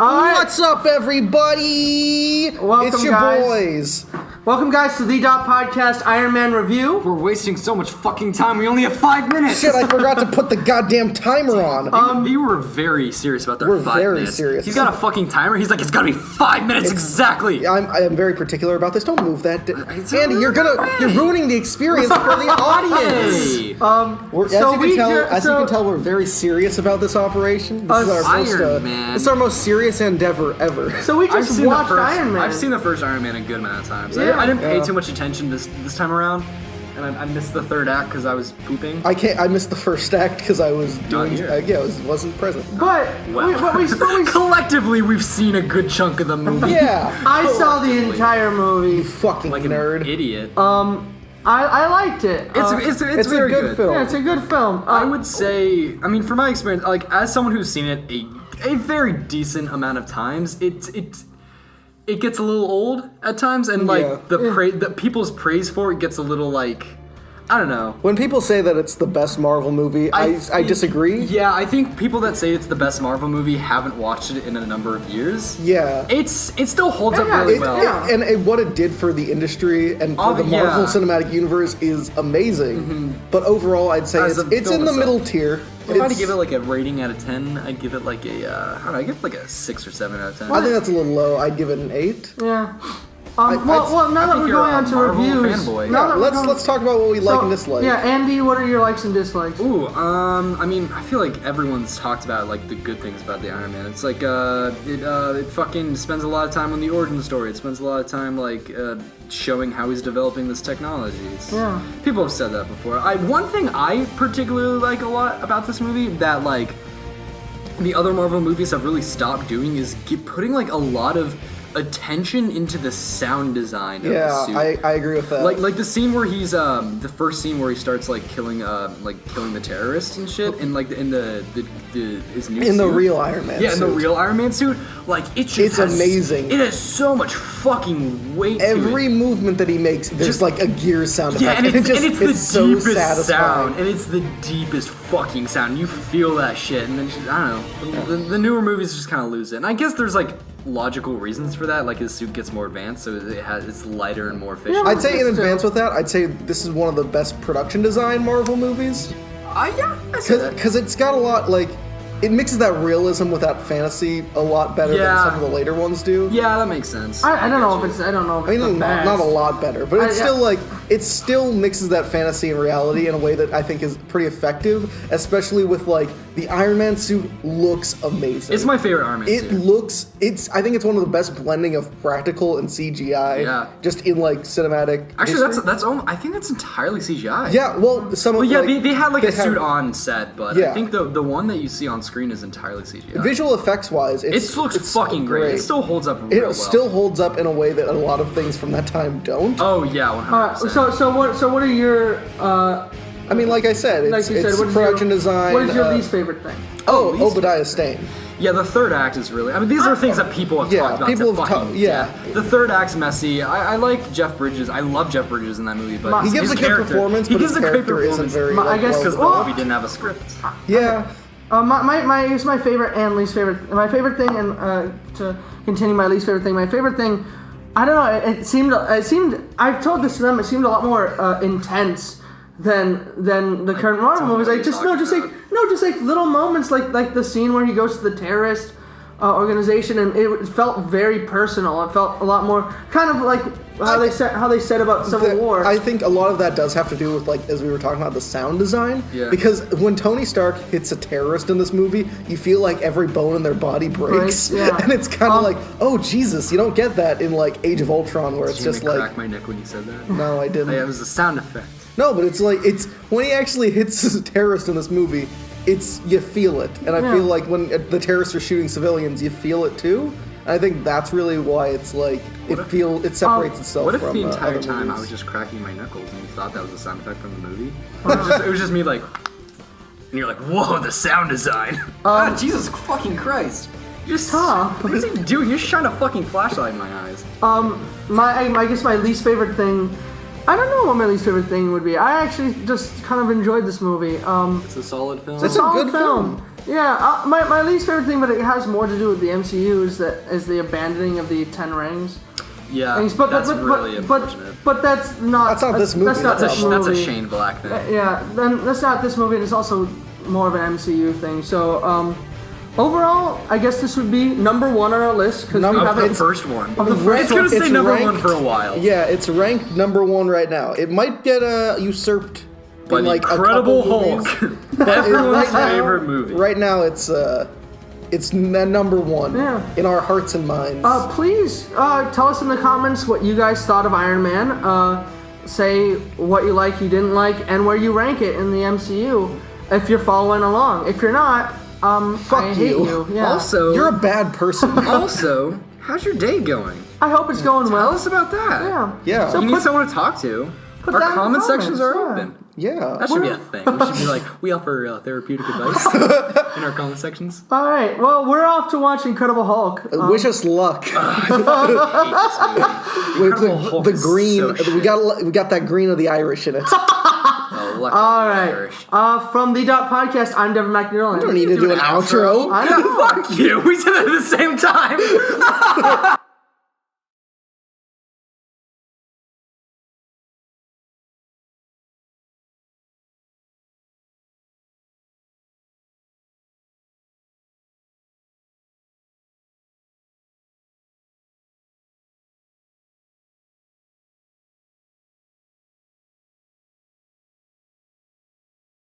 What's up, everybody? Welcome, it's your guys. boys. Welcome, guys, to the Podcast Ironman review. We're wasting so much fucking time. We only have 5 minutes. Shit, I forgot to put the goddamn timer on. You were very serious about their We're 5 very minutes. serious. He's got a fucking timer. He's like, it's gotta be 5 minutes exactly. I am very particular about this. Don't move that. It's Andy, you're ruining the experience for the audience. Hey. As you can tell, we're very serious about this operation. This is our Ironman. This is our most serious endeavor ever. So we just watched Iron Man. I've seen the first Iron Man a good amount of times. Yeah. I didn't pay too much attention this time around, and I missed the third act because I was pooping. I missed the first act because I was doing. here. Wasn't present. But we Collectively, we've seen a good chunk of the movie. Yeah. I saw the entire movie. You fucking Like nerd. an idiot. I liked it. It's a very good film. Yeah, it's a good film. I would say, I mean, from my experience, like as someone who's seen it a very decent amount of times, it gets a little old at times, and like the people's praise for it gets a little like, I don't know. When people say that it's the best Marvel movie, I disagree. Yeah, I think people that say it's the best Marvel movie haven't watched it in a number of years. Yeah. It still holds up really well. And what it did for the industry and for the Marvel Cinematic Universe is amazing. But overall, I'd say it's in the middle tier. If I had to give it like a rating out of 10, I'd give it like a, I don't know, I'd give it like a 6 or 7 out of 10. I think that's a little low. I'd give it an 8. Yeah. Now that we're going on to reviews, let's talk about what we like and dislike. Yeah, Andy, what are your likes and dislikes? Ooh, I mean, I feel like everyone's talked about like the good things about the Iron Man. It's like it fucking spends a lot of time on the origin story. It spends a lot of time like showing how he's developing this technology. People have said that before. One thing I particularly like a lot about this movie that like the other Marvel movies have really stopped doing is putting like a lot of attention into the sound design of the suit. I agree with that. Like the scene where he's the first scene where he starts like killing the terrorists and shit, and like in his new in suit. The real Iron Man. Yeah, suit. in the real Iron Man suit, like it's amazing. It has so much fucking weight. Every to it. movement that he makes, there's like a gear sound effect. Yeah, and it's the so deepest satisfying. sound, and it's the deepest fucking sound. You feel that shit, and then I don't know. The newer movies just kind of lose it, and I guess there's like logical reasons for that, like his suit gets more advanced, so it's lighter and more efficient. I'd say in advance with that, I'd say this is one of the best production design Marvel movies. Because it's got a lot, like, it mixes that realism with that fantasy a lot better than some of the later ones do. Yeah, that makes sense. I don't know if it's the best. Not a lot better, but it's still like, it still mixes that fantasy and reality in a way that I think is pretty effective, especially with like, the Iron Man suit looks amazing. It's my favorite Iron Man suit. I think it's one of the best blending of practical and CGI. Yeah. Just in like cinematic Actually, history. I think that's entirely CGI. Yeah, well, they had like a suit on set, but Yeah. I think the one that you see on screen is entirely CGI. Visual effects wise, it looks fucking great. It still holds up real well. It still holds up in a way that a lot of things from that time don't. Oh yeah, 100%. So what are your I mean, like I said, it's production design. What is your least favorite thing? Obadiah Stane. Yeah, the third act is really. I mean, these are things that people have talked about. The third act's messy. I like Jeff Bridges. I love Jeff Bridges in that movie, but he gives a good performance. But his character isn't very. I guess because the movie didn't have a script. Yeah. Here's my favorite and least favorite. My favorite thing, and to continue my least favorite thing. My favorite thing, I don't know. It seemed. I've told this to them. It seemed a lot more intense than the current Marvel movies. Like just like little moments, like the scene where he goes to the terrorist organization, and it felt very personal. It felt a lot more kind of like how they said about Civil War. I think a lot of that does have to do with, like, as we were talking about, the sound design. Yeah. Because when Tony Stark hits a terrorist in this movie, you feel like every bone in their body breaks. Yeah. And it's kind of like, oh Jesus, you don't get that in like Age of Ultron, where it's just like. Crack my neck when you said that. No, I didn't. Yeah, it was a sound effect. No, but it's when he actually hits a terrorist in this movie, you feel it. And I feel like when the terrorists are shooting civilians, you feel it too. And I think that's really why it's like, it separates itself from What if the entire time movies. I was just cracking my knuckles and you thought that was a sound effect from the movie? It was just me like, and you're like, whoa, the sound design. Jesus fucking Christ. What is he doing? You're just shining a fucking flashlight in my eyes. I guess my least favorite thing, I don't know what my least favorite thing would be. I actually just kind of enjoyed this movie. It's a solid film. It's a good film. Yeah, my least favorite thing, but it has more to do with the MCU, is the abandoning of the Ten Rings. Yeah, And that's really unfortunate. But that's not this movie. That's not this movie. That's a Shane Black thing. Yeah, then that's not this movie, and it's also more of an MCU thing. So, overall, I guess this would be number 1 on our list because we have the first one. Of the first It's gonna one. stay It's number ranked- 1 for a while. Yeah, it's ranked number 1 right now. It might get usurped By in the like Incredible a couple movies. Hulk. Everyone's Right now- favorite movie. Right now, it's number 1 Yeah. in our hearts and minds. Please tell us in the comments what you guys thought of Iron Man. Say what you like, you didn't like, and where you rank it in the MCU. If you're following along, if you're not, Fuck I hate you. you. Yeah. Also, You're a bad person. also, how's your day going? I hope it's going Tell well. us about that. Yeah. Yeah. So You need put, someone to talk to. put Our that in the comment sections comments, are yeah. open. Yeah. That should be a thing. We should be like, we offer therapeutic advice in our comment sections. All right. Well, we're off to watch Incredible Hulk. Wish us luck. I fucking hate this movie. With Incredible Hulk the is green, so we got that green of the Irish in it. Oh, luckily All right. Irish. From the Dot Podcast, I'm Devin McNeil. Don't need to do an outro. I know. Fuck you. We said that at the same time.